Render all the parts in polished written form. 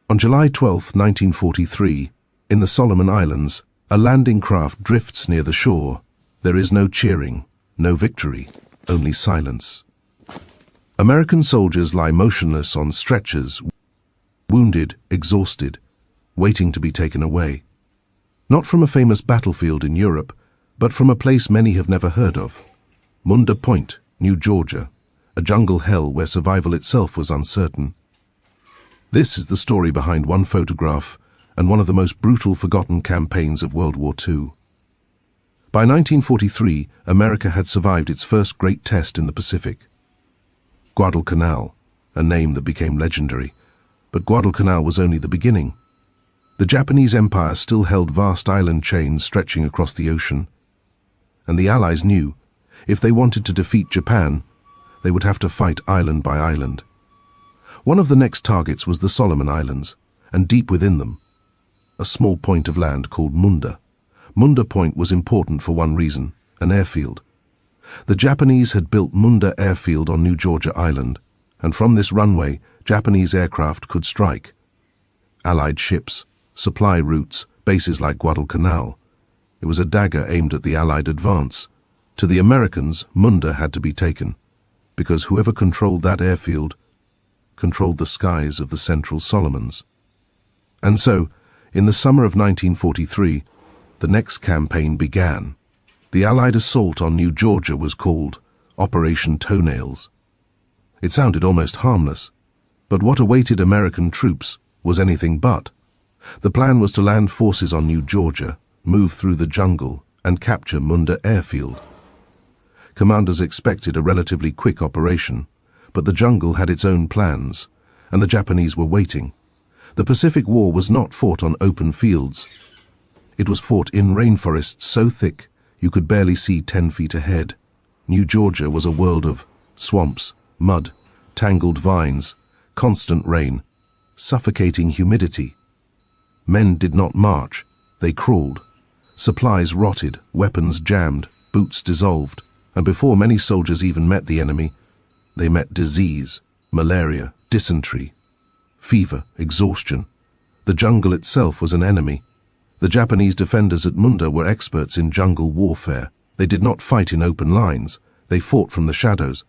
On July 12, 1943, in the Solomon Islands, a landing craft drifts near the shore. There is no cheering, no victory, only silence. American soldiers lie motionless on stretchers, wounded, exhausted, waiting to be taken away. Not from a famous battlefield in Europe, but from a place many have never heard of. Munda Point, New Georgia, a jungle hell where survival itself was uncertain. This is the story behind one photograph and one of the most brutal forgotten campaigns of World War II. By 1943, America had survived its first great test in the Pacific. Guadalcanal, a name that became legendary, but Guadalcanal was only the beginning. The Japanese Empire still held vast island chains stretching across the ocean, and the Allies knew, if they wanted to defeat Japan, they would have to fight island by island. One of the next targets was the Solomon Islands, and deep within them, a small point of land called Munda. Munda Point was important for one reason, an airfield. The Japanese had built Munda Airfield on New Georgia Island, and from this runway, Japanese aircraft could strike. Allied ships, supply routes, bases like Guadalcanal. It was a dagger aimed at the Allied advance. To the Americans, Munda had to be taken, because whoever controlled that airfield controlled the skies of the Central Solomons. And so, in the summer of 1943, the next campaign began. The Allied assault on New Georgia was called Operation Toenails. It sounded almost harmless, but what awaited American troops was anything but. The plan was to land forces on New Georgia, move through the jungle, and capture Munda Airfield. Commanders expected a relatively quick operation, but the jungle had its own plans, and the Japanese were waiting. The Pacific War was not fought on open fields. It was fought in rainforests so thick you could barely see 10 feet ahead. New Georgia was a world of swamps, mud, tangled vines, constant rain, suffocating humidity. Men did not march, they crawled. Supplies rotted, weapons jammed, boots dissolved, and before many soldiers even met the enemy, they met disease, malaria, dysentery, fever, exhaustion. The jungle itself was an enemy. The Japanese defenders at Munda were experts in jungle warfare. They did not fight in open lines, they fought from the shadows.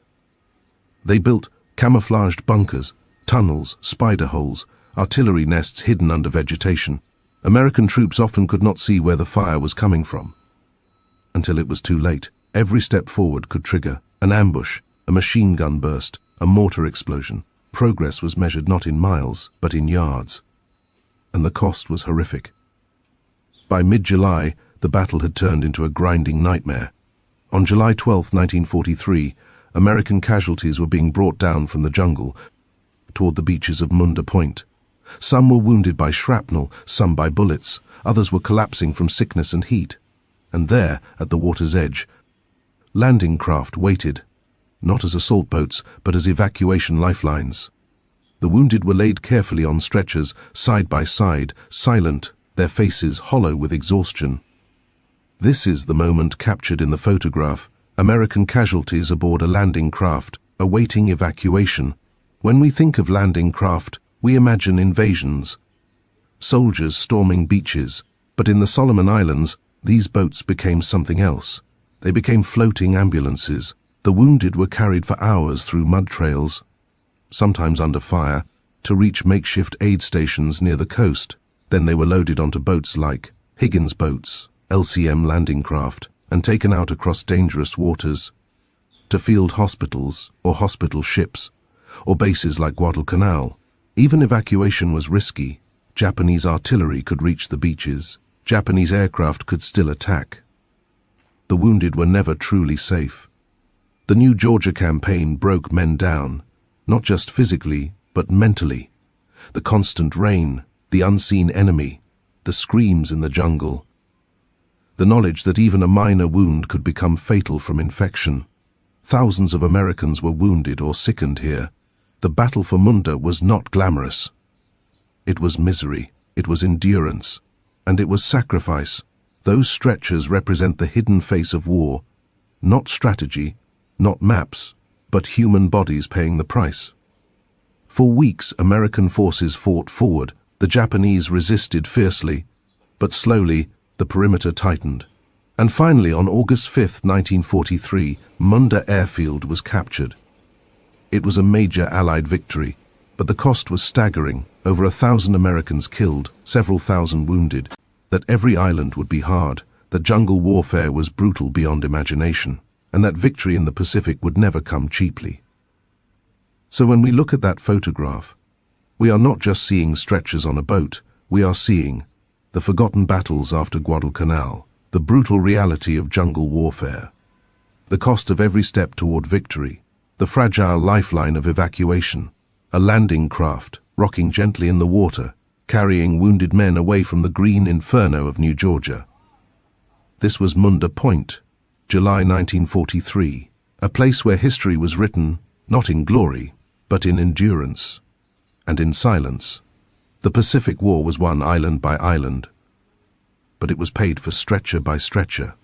They built camouflaged bunkers, tunnels, spider holes, artillery nests hidden under vegetation. American troops often could not see where the fire was coming from. Until it was too late. Every step forward could trigger an ambush, a machine gun burst, a mortar explosion. Progress was measured not in miles, but in yards. And the cost was horrific. By mid-July, the battle had turned into a grinding nightmare. On July 12, 1943, American casualties were being brought down from the jungle toward the beaches of Munda Point. Some were wounded by shrapnel, some by bullets, others were collapsing from sickness and heat. And there, at the water's edge, landing craft waited, not as assault boats, but as evacuation lifelines. The wounded were laid carefully on stretchers, side by side, silent, their faces hollow with exhaustion. This is the moment captured in the photograph, American casualties aboard a landing craft, awaiting evacuation. When we think of landing craft, we imagine invasions, soldiers storming beaches, but in the Solomon Islands, these boats became something else. They became floating ambulances. The wounded were carried for hours through mud trails, sometimes under fire, to reach makeshift aid stations near the coast. Then they were loaded onto boats like Higgins boats, LCM landing craft, and taken out across dangerous waters to field hospitals or hospital ships, or bases like Guadalcanal. Even evacuation was risky. Japanese artillery could reach the beaches. Japanese aircraft could still attack. The wounded were never truly safe. The New Georgia campaign broke men down, not just physically, but mentally. The constant rain, the unseen enemy, the screams in the jungle, the knowledge that even a minor wound could become fatal from infection. Thousands of Americans were wounded or sickened here. The battle for Munda was not glamorous. It was misery, it was endurance, and it was sacrifice. Those stretchers represent the hidden face of war, not strategy, not maps, but human bodies paying the price. For weeks, American forces fought forward, The Japanese resisted fiercely, but slowly the perimeter tightened. And finally, on August 5, 1943, Munda airfield was captured. It was a major Allied victory, but the cost was staggering: over 1,000 Americans killed, several thousand wounded. That every island would be hard, that jungle warfare was brutal beyond imagination, and that victory in the Pacific would never come cheaply. So when we look at that photograph, we are not just seeing stretchers on a boat, we are seeing the forgotten battles after Guadalcanal, the brutal reality of jungle warfare, the cost of every step toward victory, the fragile lifeline of evacuation, a landing craft rocking gently in the water, carrying wounded men away from the green inferno of New Georgia. This was Munda Point, July 1943, a place where history was written not in glory, but in endurance and in silence. The Pacific War was won island by island, but it was paid for stretcher by stretcher.